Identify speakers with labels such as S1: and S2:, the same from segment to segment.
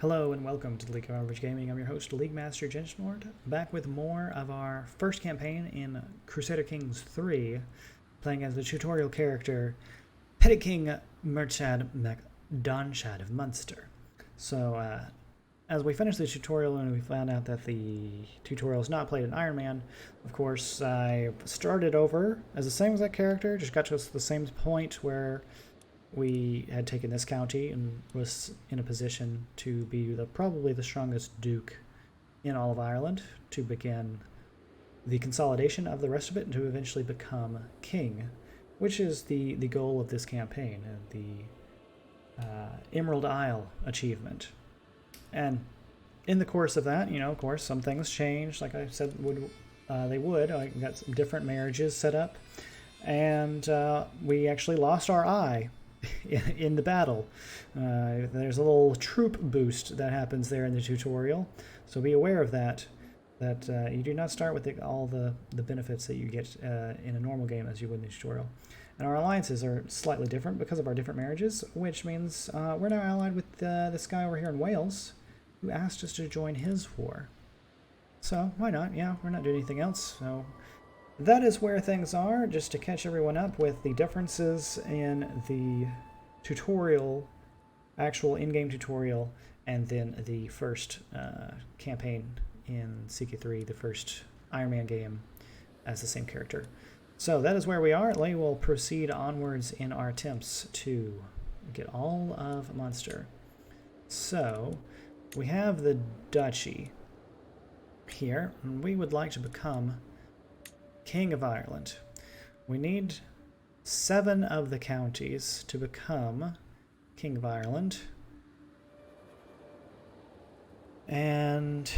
S1: Hello and welcome to the League of Average Gaming. I'm your host, League Master Gentlord, back with more of our first campaign in Crusader Kings 3, playing as the tutorial character, Petty King Merchad MacDonshad of Munster. So, as we finished the tutorial and we found out that the tutorial is not played in Ironman, of course, I started over as the same as that character, just got to the same point where we had taken this county and was in a position to be probably the strongest duke in all of Ireland to begin the consolidation of the rest of it and to eventually become king, which is the goal of this campaign, the Emerald Isle achievement. And in the course of that, of course, some things changed, like I said they would. I got some different marriages set up, and we actually lost our eye in the battle. There's a little troop boost that happens there in the tutorial, so be aware of that you do not start with all the benefits that you get in a normal game as you would in the tutorial. And our alliances are slightly different because of our different marriages, which means we're now allied with this guy over here in Wales who asked us to join his war. So why not? Yeah, we're not doing anything else, so that is where things are, just to catch everyone up with the differences in the tutorial, actual in-game tutorial, and then the first campaign in CK3, the first Ironman game, as the same character. So that is where we are. We will proceed onwards in our attempts to get all of Munster. So we have the duchy here, and we would like to become King of Ireland. We need 7 of the counties to become King of Ireland, and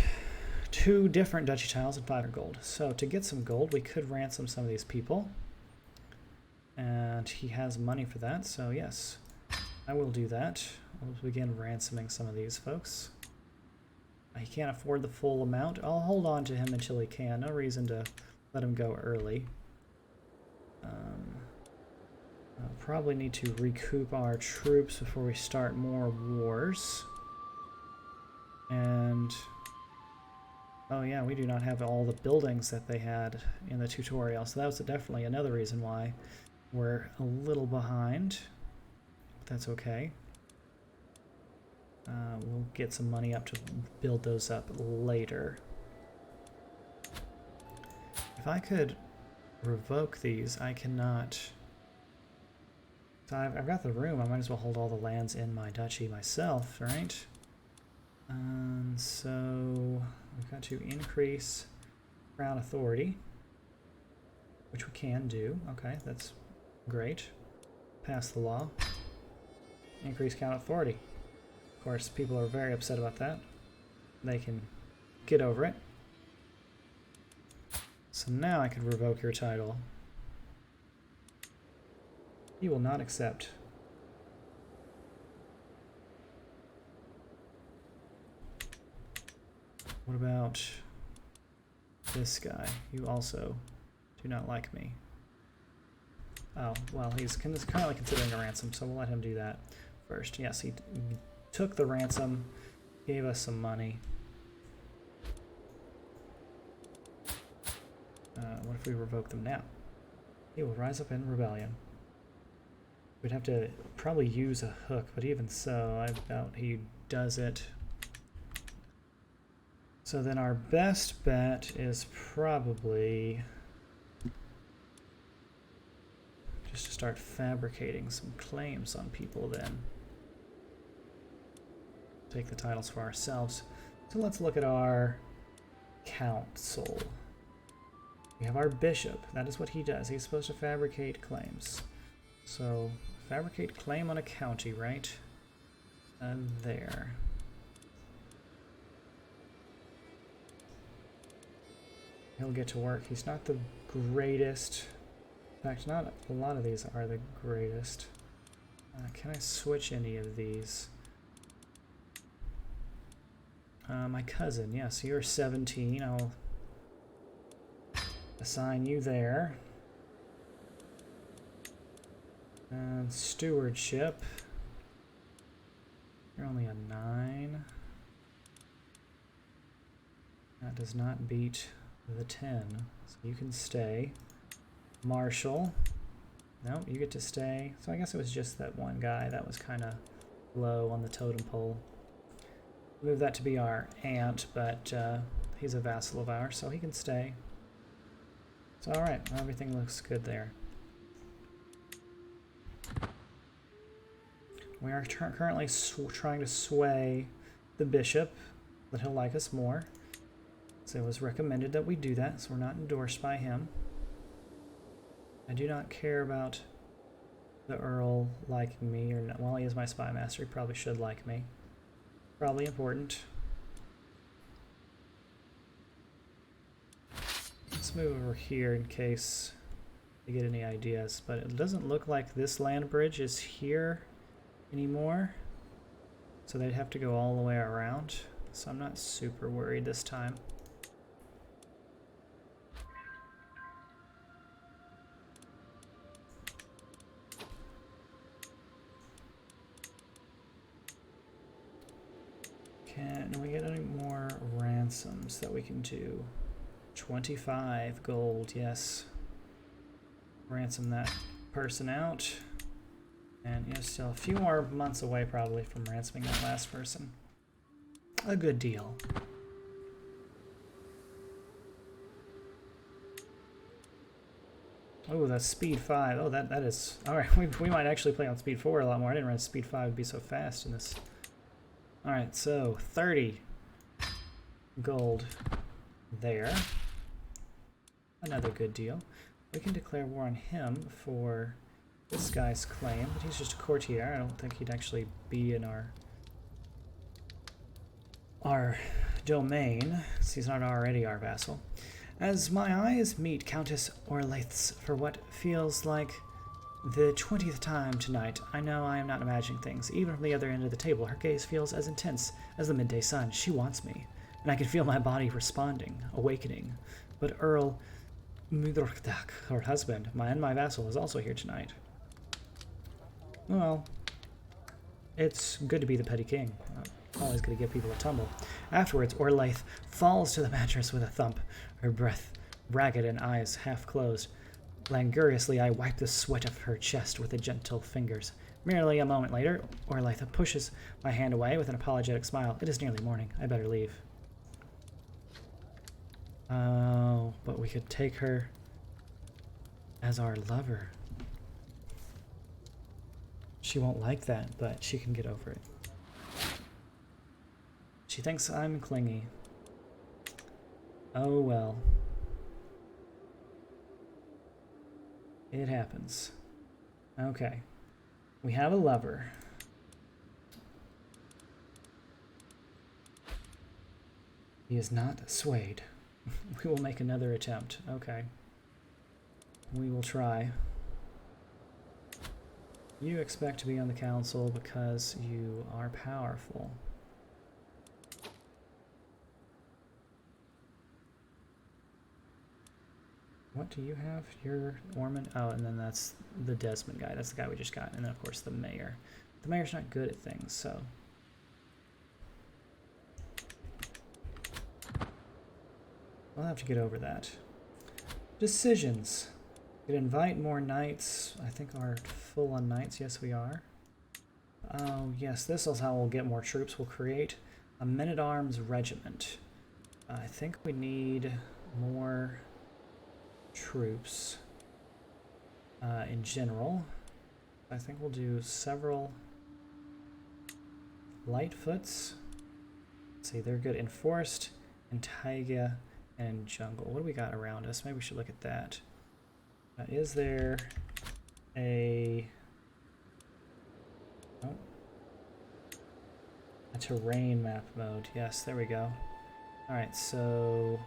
S1: 2 different duchy tiles and 5 gold. So to get some gold, we could ransom some of these people, and he has money for that, so yes, I will do that. We'll begin ransoming some of these folks. He can't afford the full amount. I'll hold on to him until he can. No reason to let him go early. I'll probably need to recoup our troops before we start more wars. And oh yeah, we do not have all the buildings that they had in the tutorial, so that was definitely another reason why we're a little behind. But that's okay. We'll get some money up to build those up later. If I could revoke these, I cannot. So I've got the room, I might as well hold all the lands in my duchy myself, right? So we've got to increase crown authority, which we can do. Okay, that's great. Pass the law. Increase crown authority. Of course, people are very upset about that. They can get over it. So now I could revoke your title. You will not accept. What about this guy? You also do not like me. Oh, well, he's currently considering a ransom, so we'll let him do that first. Yes, he took the ransom, gave us some money. What if we revoke them now? He will rise up in rebellion. We'd have to probably use a hook, but even so, I doubt he does it. So then our best bet is probably just to start fabricating some claims on people then. Take the titles for ourselves. So let's look at our council. We have our bishop. That is what he does. He's supposed to fabricate claims. So, fabricate claim on a county, right? And there. He'll get to work. He's not the greatest. In fact, not a lot of these are the greatest. Can I switch any of these? My cousin, yes, you're 17. I'll assign you there. And stewardship. You're only a 9. That does not beat the 10, so you can stay. Marshall. No, you get to stay. So I guess it was just that one guy that was kind of low on the totem pole. Move that to be our aunt, but he's a vassal of ours, so he can stay. So alright, everything looks good there. We are currently trying to sway the bishop, that he'll like us more. So it was recommended that we do that, so we're not endorsed by him. I do not care about the Earl liking me, or not. Well, he is my spy master, he probably should like me. Probably important. Let's move over here in case they get any ideas, but it doesn't look like this land bridge is here anymore, so they'd have to go all the way around, so I'm not super worried this time. Can we get any more ransoms that we can do? 25 gold, yes. Ransom that person out. And you know, still a few more months away probably from ransoming that last person. A good deal. Oh, that's speed 5. Oh, that is... Alright, we might actually play on speed 4 a lot more. I didn't realize speed 5 would be so fast in this. Alright, so 30 gold there. Another good deal. We can declare war on him for this guy's claim, but he's just a courtier. I don't think he'd actually be in our domain, since he's not already our vassal. As my eyes meet Countess Orlaith's for what feels like the 20th time tonight, I know I am not imagining things. Even from the other end of the table, her gaze feels as intense as the midday sun. She wants me, and I can feel my body responding, awakening. But Earl Mudrokdak, her husband, my vassal, is also here tonight. Well, it's good to be the petty king. I'm always going to give people a tumble. Afterwards, Orlaith falls to the mattress with a thump, her breath ragged and eyes half closed. Languorously, I wipe the sweat off her chest with the gentle fingers. Merely a moment later, Orlaith pushes my hand away with an apologetic smile. It is nearly morning. I better leave. Oh, but we could take her as our lover. She won't like that, but she can get over it. She thinks I'm clingy. Oh well. It happens. Okay. We have a lover. He is not swayed. We will make another attempt. Okay. We will try. You expect to be on the council because you are powerful. What do you have? You're Ormond? Oh, and then that's the Desmond guy. That's the guy we just got. And then, of course, the mayor. The mayor's not good at things, so... We'll have to get over that. Decisions. We could invite more knights. I think we're full on knights. Yes, we are. Oh, yes, this is how we'll get more troops. We'll create a men-at-arms regiment. I think we need more troops in general. I think we'll do several Lightfoots. Let's see, they're good in forest, in taiga, and jungle. What do we got around us? Maybe we should look at that. Is there a terrain map mode? Yes, there we go. Alright, so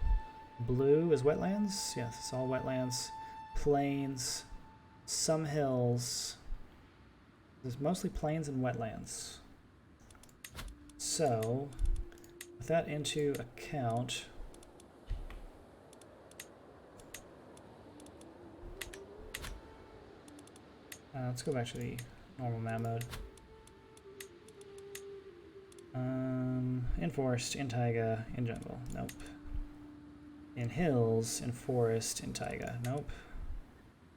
S1: blue is wetlands. Yes, it's all wetlands. Plains, some hills. There's mostly plains and wetlands. So, with that into account, let's go back to the normal map mode. In forest, in taiga, in jungle. Nope. In hills, in forest, in taiga. Nope.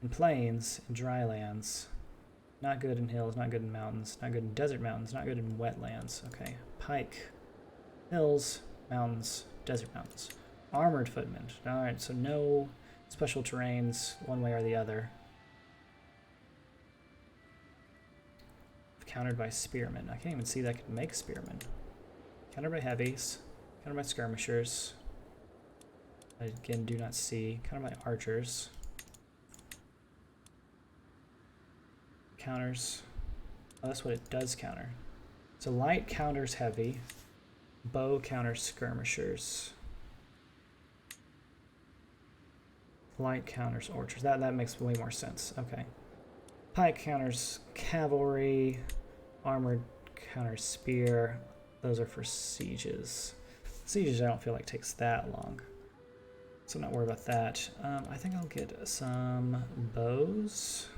S1: In plains, in dry lands. Not good in hills, not good in mountains, not good in desert mountains, not good in wetlands. Okay. Pike. Hills, mountains, desert mountains. Armored footmen. Alright, so no special terrains one way or the other. Countered by spearmen. I can't even see that I could make spearmen. Countered by heavies. Countered by skirmishers. I again do not see. Countered by archers. Counters. Oh, that's what it does counter. So light counters heavy. Bow counters skirmishers. Light counters archers. That makes way more sense. Okay. Pike counters cavalry. Armored counters spear. Those are for sieges. Sieges I don't feel like takes that long, so I'm not worried about that. I think I'll get some bows.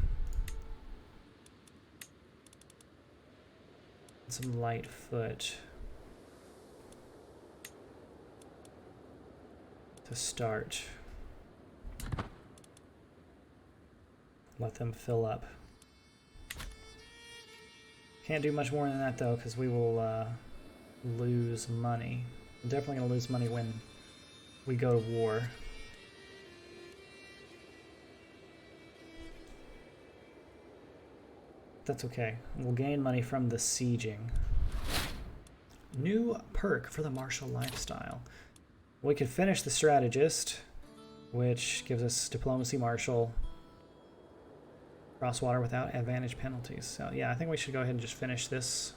S1: And some light foot to start. Let them fill up. Can't do much more than that though, because we will lose money. We're definitely going to lose money when we go to war. That's okay. We'll gain money from the sieging. New perk for the martial lifestyle. We could finish the strategist, which gives us diplomacy martial. Cross water without advantage penalties. So yeah, I think we should go ahead and just finish this.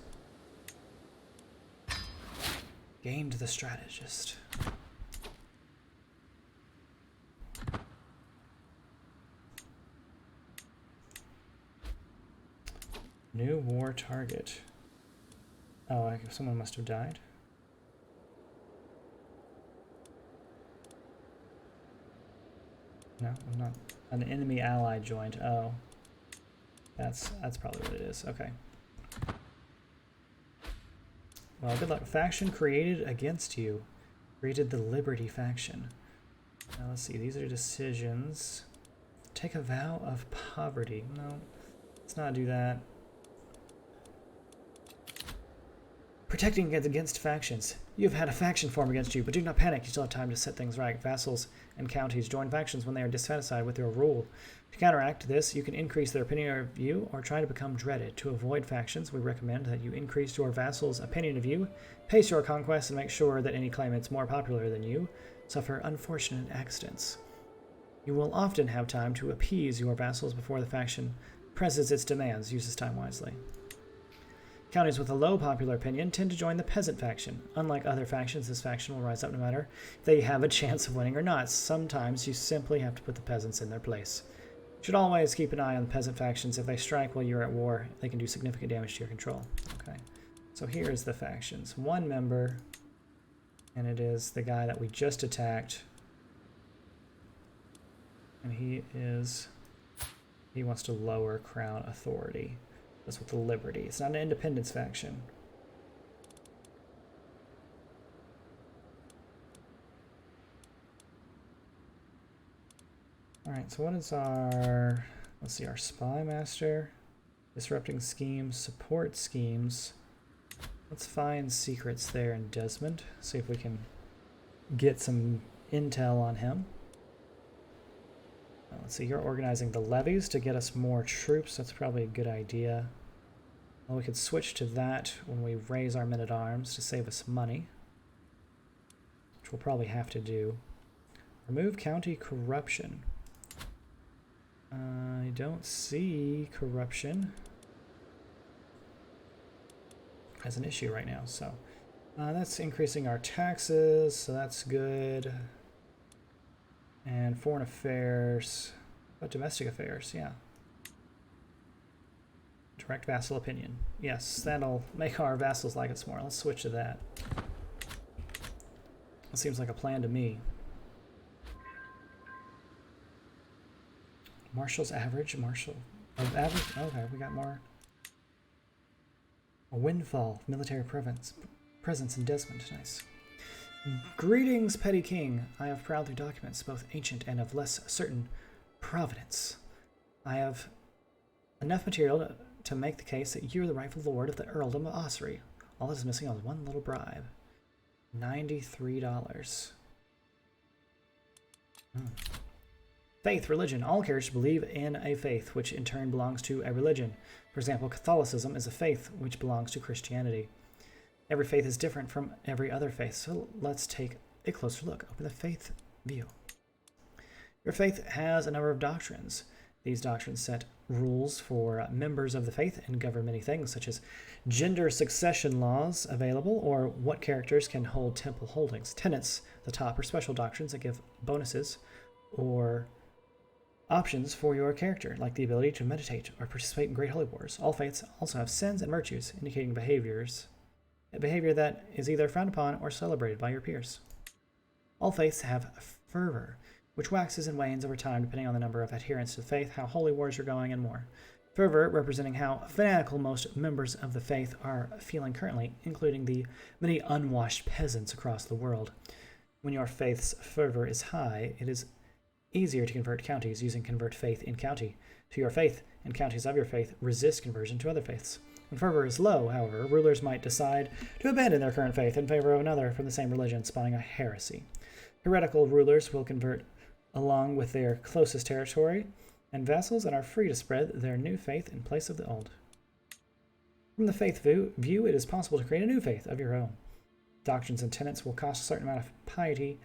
S1: Gained the strategist. New war target. Oh, someone must have died. No, I'm not. An enemy ally joined. Oh. That's probably what it is. Okay. Well, good luck. Faction created against you. Created the Liberty faction. Now let's see. These are decisions. Take a vow of poverty. No, let's not do that. Protecting against factions. You have had a faction form against you, but do not panic. You still have time to set things right. Vassals and counties join factions when they are dissatisfied with your rule. To counteract this, you can increase their opinion of you or try to become dreaded. To avoid factions, we recommend that you increase your vassals' opinion of you, pace your conquests, and make sure that any claimants more popular than you suffer unfortunate accidents. You will often have time to appease your vassals before the faction presses its demands. Use this time wisely. Counties with a low popular opinion tend to join the peasant faction. Unlike other factions, this faction will rise up no matter if they have a chance of winning or not. Sometimes you simply have to put the peasants in their place. You should always keep an eye on the peasant factions. If they strike while you're at war, they can do significant damage to your control. Okay, so here's the factions. One member, and it is the guy that we just attacked. And he wants to lower crown authority. That's with the Liberty. It's not an independence faction. Alright, so what is our... Let's see, our Spy Master. Disrupting schemes, support schemes. Let's find secrets there in Desmond. See if we can get some intel on him. Let's see, you're organizing the levies to get us more troops. That's probably a good idea. Well, we could switch to that when we raise our men-at-arms to save us money, which we'll probably have to do. Remove county corruption. I don't see corruption as an issue right now, so that's increasing our taxes, so that's good. And foreign affairs, but domestic affairs, yeah. Direct vassal opinion. Yes, that'll make our vassals like us more. Let's switch to that. That seems like a plan to me. Marshal's average, marshal. Of average, okay, we got more. A windfall, military presence in Desmond, nice. Greetings, petty king. I have proudly documents, both ancient and of less certain provenance. I have enough material to make the case that you're the rightful lord of the earldom of Ossory. All that is missing is one little bribe. $93. Faith, religion. All characters believe in a faith, which in turn belongs to a religion. For example, Catholicism is a faith which belongs to Christianity. Every faith is different from every other faith, so let's take a closer look. Open the faith view. Your faith has a number of doctrines. These doctrines set rules for members of the faith and govern many things, such as gender succession laws available, or what characters can hold temple holdings. Tenets, the top, are special doctrines that give bonuses or options for your character, like the ability to meditate or participate in great holy wars. All faiths also have sins and virtues, indicating a behavior that is either frowned upon or celebrated by your peers. All faiths have fervor, which waxes and wanes over time depending on the number of adherents to the faith, how holy wars are going, and more. Fervor representing how fanatical most members of the faith are feeling currently, including the many unwashed peasants across the world. When your faith's fervor is high, it is easier to convert counties using convert faith in county to your faith, and counties of your faith resist conversion to other faiths. When fervor is low, however, rulers might decide to abandon their current faith in favor of another from the same religion, spawning a heresy. Heretical rulers will convert along with their closest territory and vassals and are free to spread their new faith in place of the old. From the faith view, it is possible to create a new faith of your own. Doctrines and tenets will cost a certain amount of piety,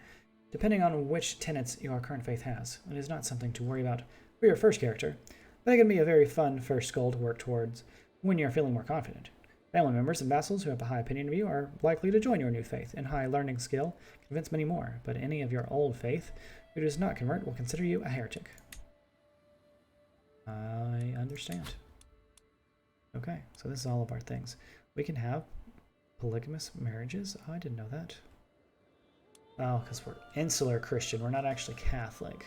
S1: depending on which tenets your current faith has. It is not something to worry about for your first character, but it can be a very fun first goal to work towards when you're feeling more confident. Family members and vassals who have a high opinion of you are likely to join your new faith, and high learning skill convince many more, but any of your old faith who does not convert will consider you a heretic. I understand. Okay, so this is all of our things. We can have polygamous marriages. Oh, I didn't know that. Oh, because we're insular Christian. We're not actually Catholic.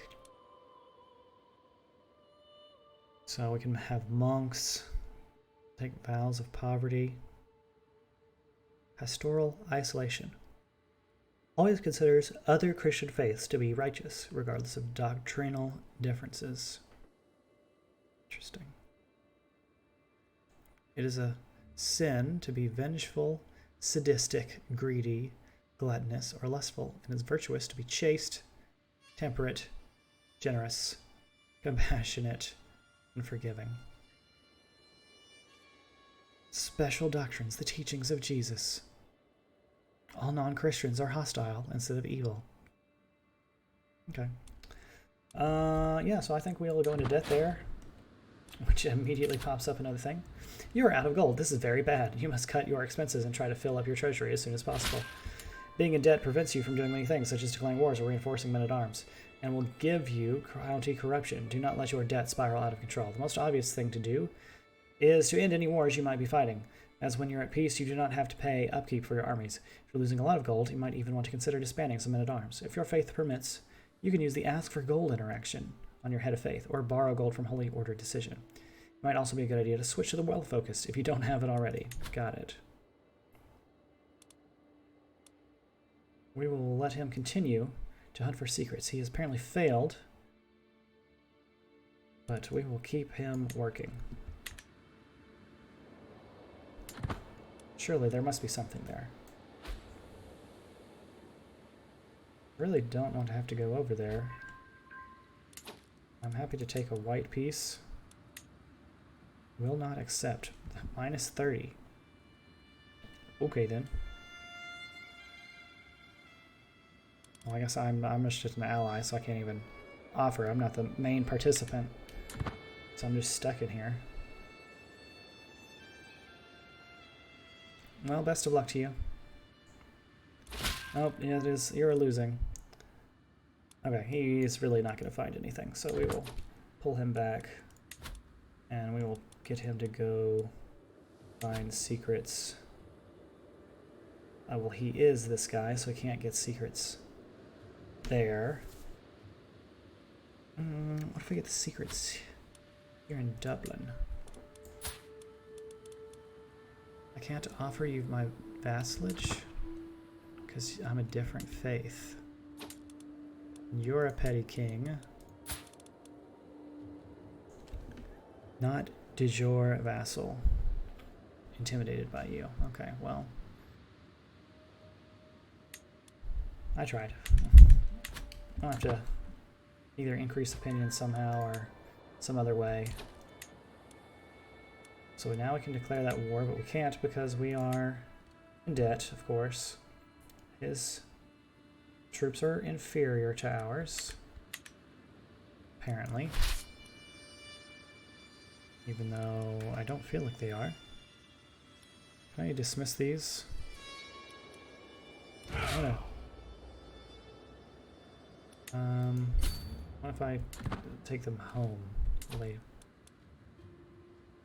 S1: So we can have monks, take vows of poverty. Pastoral isolation. Always considers other Christian faiths to be righteous, regardless of doctrinal differences. Interesting. It is a sin to be vengeful, sadistic, greedy, gluttonous, or lustful, and is virtuous to be chaste, temperate, generous, compassionate, and forgiving. Special doctrines, the teachings of Jesus. All non-Christians are hostile instead of evil. Okay. Yeah, so I think we'll go into debt there, which immediately pops up another thing. You are out of gold. This is very bad. You must cut your expenses and try to fill up your treasury as soon as possible. Being in debt prevents you from doing many things, such as declaring wars or reinforcing men-at-arms, and will give you county corruption. Do not let your debt spiral out of control. The most obvious thing to do is to end any wars you might be fighting, as when you're at peace, you do not have to pay upkeep for your armies. If you're losing a lot of gold, you might even want to consider disbanding some men-at-arms. If your faith permits, you can use the Ask for Gold interaction on your head of faith, or borrow gold from Holy Order decision. It might also be a good idea to switch to the well-focused if you don't have it already. Got it. We will let him continue to hunt for secrets. He has apparently failed, but we will keep him working. Surely there must be something there. Really don't want to have to go over there. I'm happy to take a white piece. Will not accept. Minus 30. Okay then. Well, I guess I'm just an ally, so I can't even offer. I'm not the main participant. So I'm just stuck in here. Well, best of luck to you. Oh, yeah, it is. You're losing. Okay, he's really not going to find anything, so we will pull him back, and we will get him to go find secrets. Oh, well, he is this guy, so he can't get secrets there. What if we get the secrets here in Dublin? I can't offer you my vassalage? because I'm a different faith. You're a petty king. Not de jure vassal. Intimidated by you. Okay, well. I tried. I'll have to either increase opinion somehow or some other way. So now we can declare that war, but we can't because we are in debt, of course. His troops are inferior to ours, apparently. Even though I don't feel like they are. Can I dismiss these? What if I take them home? Will they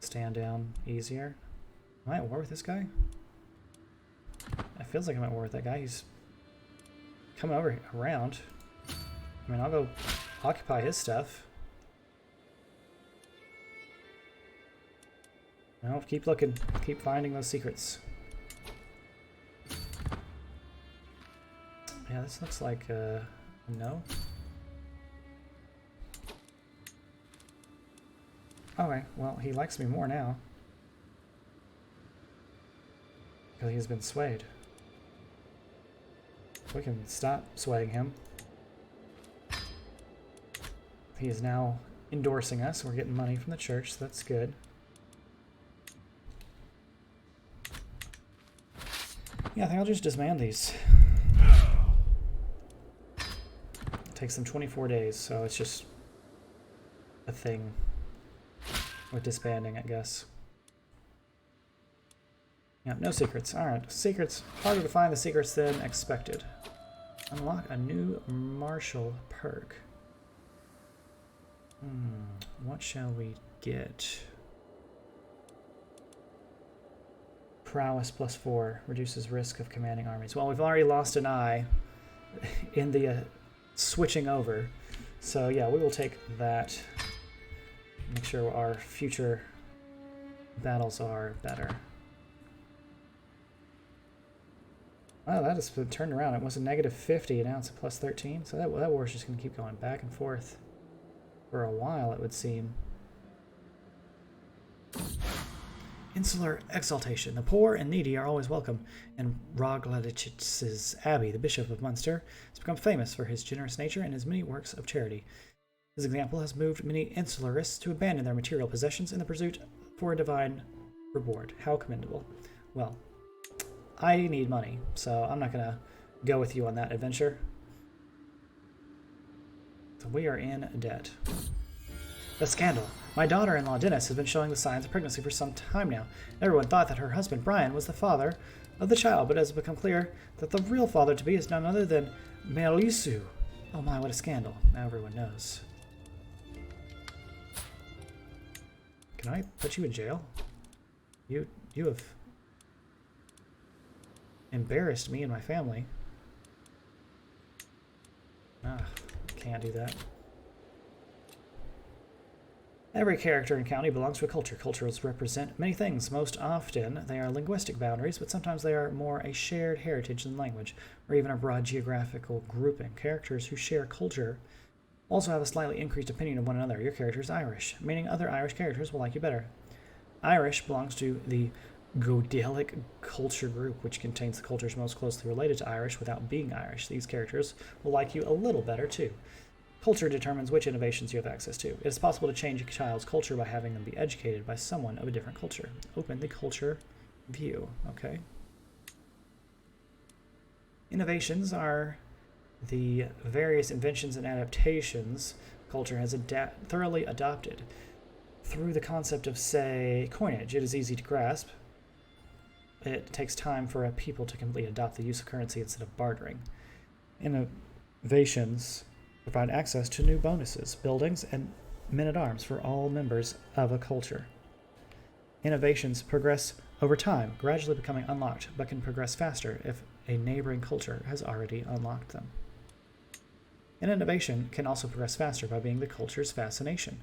S1: stand down easier? Am I at war with this guy? It feels like I'm at war with that guy. He's coming around. I mean, I'll go occupy his stuff. No, keep looking. Keep finding those secrets. Yeah, this looks like no. Okay, well, he likes me more now. Because he's been swayed. We can stop swaying him. He is now endorsing us. We're getting money from the church, so that's good. Yeah, I think I'll just disband these. It takes them 24 days, so it's just a thing with disbanding, I guess. Yeah, no secrets. Alright, secrets. Harder to find the secrets than expected. Unlock a new martial perk. What shall we get? Prowess +4 reduces risk of commanding armies. Well, we've already lost an eye in the switching over. So yeah, we will take that. Make sure our future battles are better. Wow, that has been turned around. It was a -50, and now it's a +13. So that war's just going to keep going back and forth for a while, it would seem. Insular exaltation. The poor and needy are always welcome, and Rogladic's abbey, the Bishop of Munster, has become famous for his generous nature and his many works of charity. His example has moved many insularists to abandon their material possessions in the pursuit for a divine reward. How commendable. Well, I need money, so I'm not going to go with you on that adventure. So we are in debt. The scandal. My daughter-in-law Dennis has been showing the signs of pregnancy for some time now. Everyone thought that her husband Brian was the father of the child, but it has become clear that the real father-to-be is none other than Melisu. Oh my, what a scandal. Now everyone knows. Can I put you in jail? You have embarrassed me and my family. Can't do that. Every character and county belongs to a culture. Cultures represent many things. Most often, they are linguistic boundaries, but sometimes they are more a shared heritage than language, or even a broad geographical grouping. Characters who share culture also have a slightly increased opinion of one another. Your character is Irish, meaning other Irish characters will like you better. Irish belongs to the Gaelic culture group, which contains the cultures most closely related to Irish without being Irish. These characters will like you a little better, too. Culture determines which innovations you have access to. It is possible to change a child's culture by having them be educated by someone of a different culture. Open the culture view. Okay. Innovations are the various inventions and adaptations culture has thoroughly adopted. Through the concept of, say, coinage, it is easy to grasp. It takes time for a people to completely adopt the use of currency instead of bartering. Innovations provide access to new bonuses, buildings, and men-at-arms for all members of a culture. Innovations progress over time, gradually becoming unlocked, but can progress faster if a neighboring culture has already unlocked them. An innovation can also progress faster by being the culture's fascination.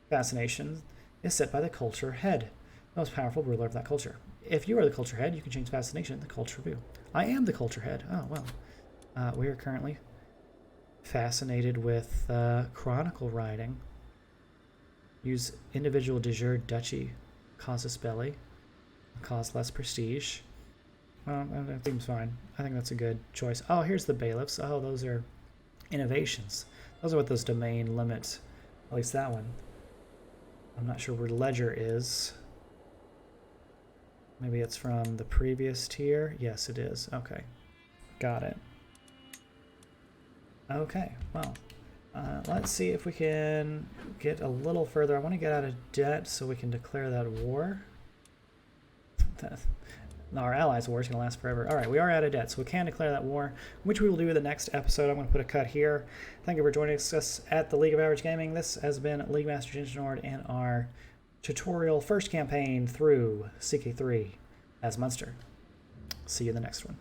S1: Fascination is set by the culture head, the most powerful ruler of that culture. if you are the culture head, you can change fascination in the culture view. I am the culture head. Oh, well. We are currently fascinated with chronicle writing. Use individual de jure duchy, casus belli, cause less prestige. That seems fine. I think that's a good choice. Oh, here's the bailiffs. Oh, those are innovations. Those are what those domain limits. At least that one. I'm not sure where ledger is. Maybe it's from the previous tier. Yes, it is. Okay. Got it. Okay, well. Let's see if we can get a little further. I want to get out of debt so we can declare that war. Our allies' war is going to last forever. All right, we are out of debt, so we can declare that war, which we will do in the next episode. I'm going to put a cut here. Thank you for joining us at the League of Average Gaming. This has been League Master Gingenord and our tutorial first campaign through CK3 as Munster. See you in the next one.